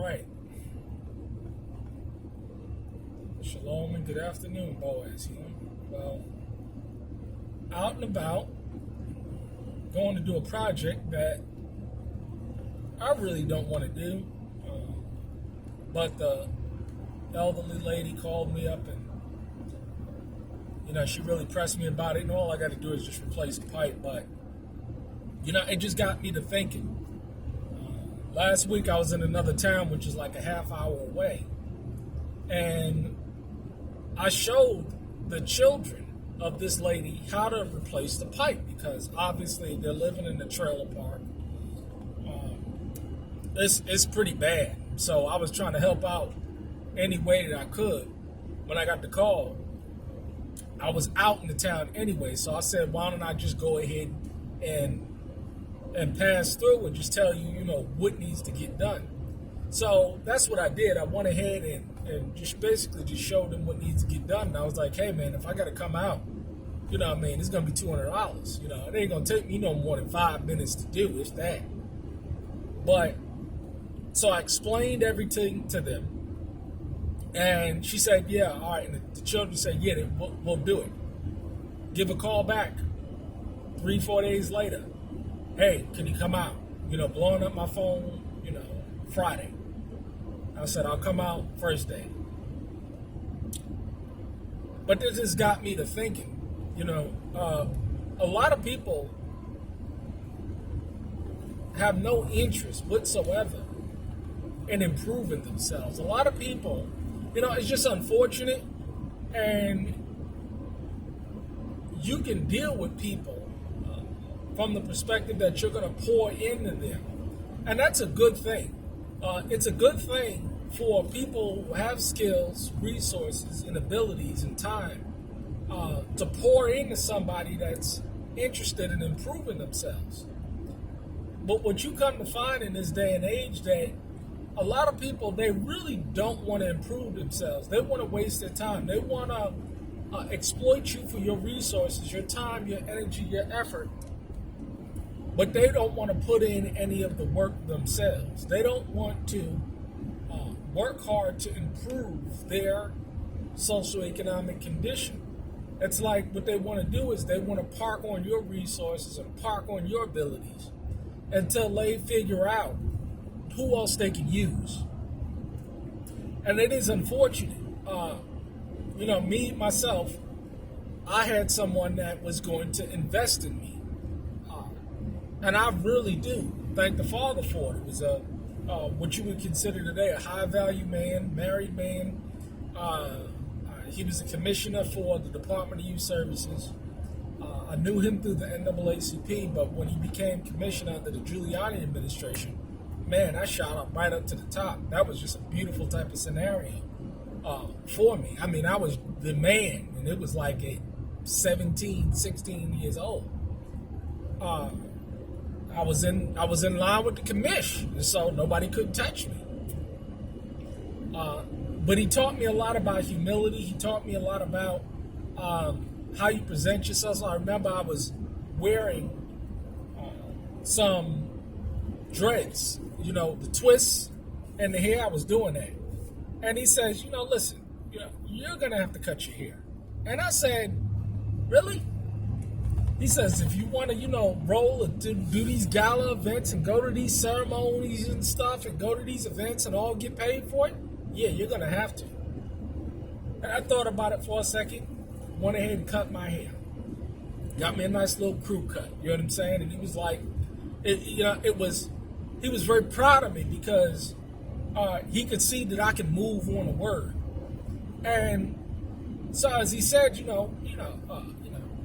right. Shalom and good afternoon, Boaz here. Well, out and about, going to do a project that I really don't want to do. But the elderly lady called me up and, she really pressed me about it. And all I got to do is just replace the pipe. But, it just got me to thinking. Last week I was in another town, which is like a half hour away. And I showed the children of this lady how to replace the pipe because obviously they're living in a trailer park. It's pretty bad. So I was trying to help out any way that I could. When I got the call, I was out in the town anyway. So I said, why don't I just go ahead and pass through and just tell you, what needs to get done. So that's what I did. I went ahead and just basically just showed them what needs to get done. And I was like, hey, man, if I got to come out, it's going to be $200. It ain't going to take me no more than 5 minutes to do, if that. But so I explained everything to them. And she said, yeah, all right. And the children said, yeah, we'll do it. Give a call back 3-4 days later. Hey, can you come out? Blowing up my phone, Friday. I said, I'll come out first day. But this just got me to thinking, a lot of people have no interest whatsoever in improving themselves. A lot of people, it's just unfortunate, and you can deal with people from the perspective that you're going to pour into them. And that's a good thing. It's a good thing for people who have skills, resources, and abilities and time to pour into somebody that's interested in improving themselves. But what you come to find in this day and age, that a lot of people, they really don't want to improve themselves. They want to waste their time. They want to exploit you for your resources, your time, your energy, your effort. But they don't want to put in any of the work themselves. They don't want to work hard to improve their socioeconomic condition. It's like what they want to do is they want to park on your resources and park on your abilities until they figure out who else they can use. And it is unfortunate. Me, myself, I had someone that was going to invest in me. And I really do thank the Father for it. It was what you would consider today a high-value man, married man. He was a commissioner for the Department of Youth Services. I knew him through the NAACP, but when he became commissioner under the Giuliani administration, man, I shot up right up to the top. That was just a beautiful type of scenario for me. I mean, I was the man, and it was like at 17, 16 years old. I was in line with the commish, and so nobody could touch me. But he taught me a lot about humility. He taught me a lot about how you present yourself. So I remember I was wearing some dreads, the twists and the hair. I was doing that. And he says, listen, you're going to have to cut your hair. And I said, really? He says, if you want to, roll and do these gala events and go to these ceremonies and stuff and go to these events and all get paid for it, yeah, you're going to have to. And I thought about it for a second, went ahead and cut my hair. Got me a nice little crew cut, you know what I'm saying? And he was like, he was very proud of me because he could see that I could move on a word. And so as he said,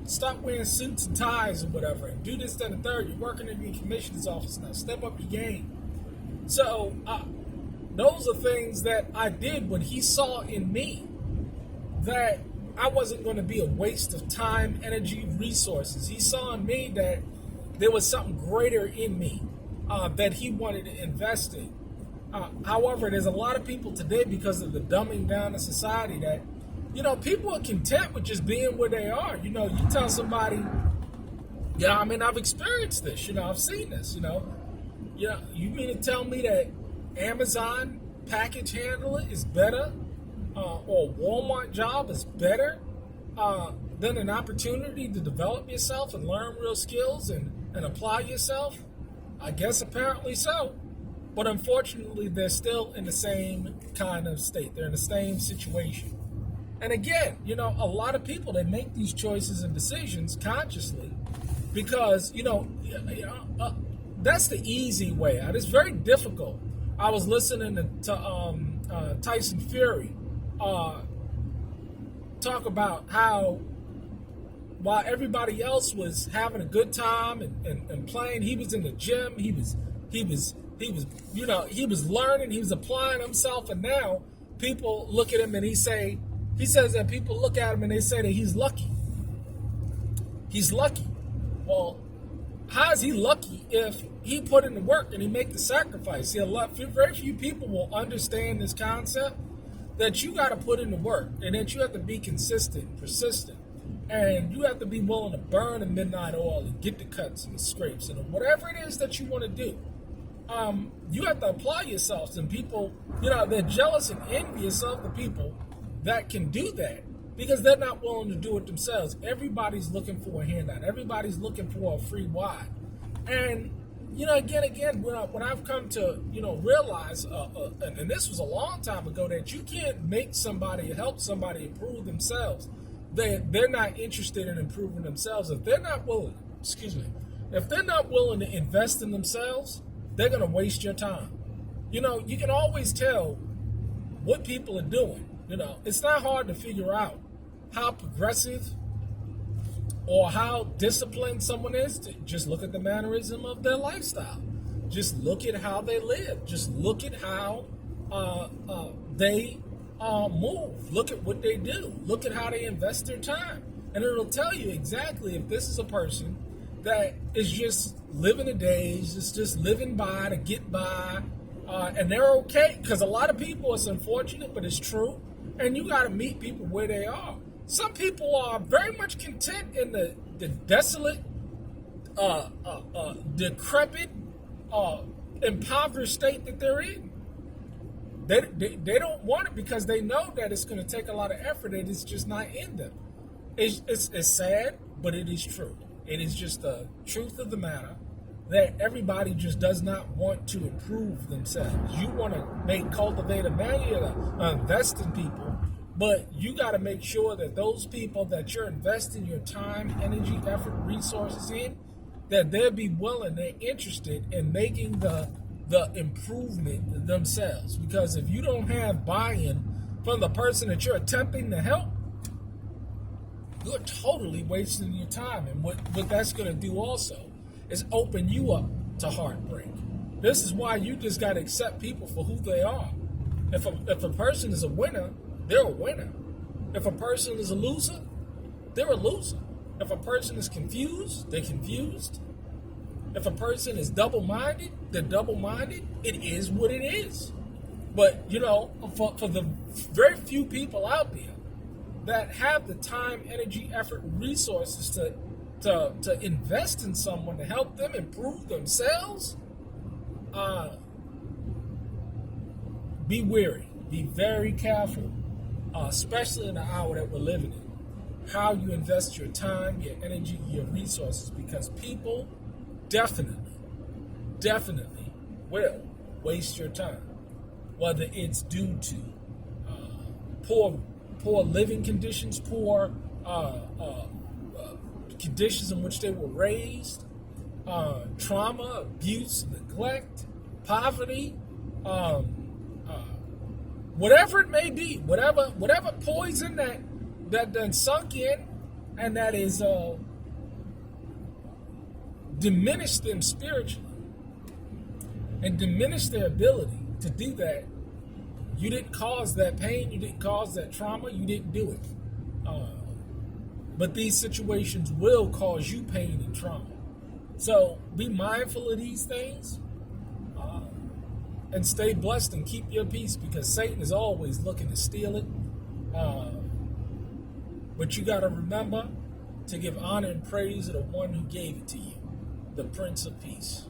stop wearing suits and ties or whatever, and do this, that, and third. You're working in your commissioner's office now. Step up your game. So those are things that I did when he saw in me that I wasn't going to be a waste of time, energy, resources. He saw in me that there was something greater in me that he wanted to invest in. However, there's a lot of people today, because of the dumbing down of society, that people are content with just being where they are. You tell somebody, I've experienced this, I've seen this, you mean to tell me that Amazon package handler is better, or a Walmart job is better than an opportunity to develop yourself and learn real skills and apply yourself? I guess apparently so. But unfortunately, they're still in the same kind of state. They're in the same situation. And again, a lot of people, they make these choices and decisions consciously because, that's the easy way out. It's very difficult. I was listening to Tyson Fury talk about how while everybody else was having a good time and playing, he was in the gym, he was learning, he was applying himself, and now people look at him and he says that people look at him and they say that he's lucky. He's lucky. Well, how is he lucky if he put in the work and he make the sacrifice? See, very few people will understand this concept that you got to put in the work and that you have to be consistent, persistent, and you have to be willing to burn the midnight oil and get the cuts and the scrapes and whatever it is that you want to do. You have to apply yourselves, and people, they're jealous and envious of the people that can do that because they're not willing to do it themselves. Everybody's looking for a handout. Everybody's looking for a free ride. And, again, when I've come to, realize, and this was a long time ago, that you can't make somebody, help somebody improve themselves. They're not interested in improving themselves. If they're not willing, if they're not willing to invest in themselves, they're going to waste your time. You can always tell what people are doing. It's not hard to figure out how progressive or how disciplined someone is. Just look at the mannerism of their lifestyle. Just look at how they live. Just look at how they move. Look at what they do. Look at how they invest their time. And it'll tell you exactly if this is a person that is just living the days, it's just living by to get by, and they're okay. Because a lot of people, it's unfortunate, but it's true. And you got to meet people where they are. Some people are very much content in the desolate, decrepit, impoverished state that they're in. They don't want it because they know that it's going to take a lot of effort and it's just not in them. It's sad, but it is true. It is just the truth of the matter that everybody just does not want to improve themselves. You want to cultivate humanity, invest in people, but you got to make sure that those people that you're investing your time, energy, effort, resources in, that they'll be willing, they're interested in making the improvement themselves. Because if you don't have buy-in from the person that you're attempting to help, you're totally wasting your time. And what that's going to do also is open you up to heartbreak. This is why you just got to accept people for who they are. If a person is a winner, they're a winner. If a person is a loser, they're a loser. If a person is confused, they're confused. If a person is double-minded, they're double-minded. It is what it is. But, for the very few people out there that have the time, energy, effort, resources to invest in someone to help them improve themselves, be wary. Be very careful, especially in the hour that we're living in, how you invest your time, your energy, your resources, because people definitely will waste your time, whether it's due to poor living conditions, poor conditions in which they were raised, trauma, abuse, neglect, poverty, whatever it may be, whatever poison that done sunk in and that is diminished them spiritually and diminished their ability to do that. You didn't cause that pain, you didn't cause that trauma, you didn't do it. But these situations will cause you pain and trauma. So be mindful of these things and stay blessed and keep your peace, because Satan is always looking to steal it. But you got to remember to give honor and praise to the one who gave it to you, the Prince of Peace.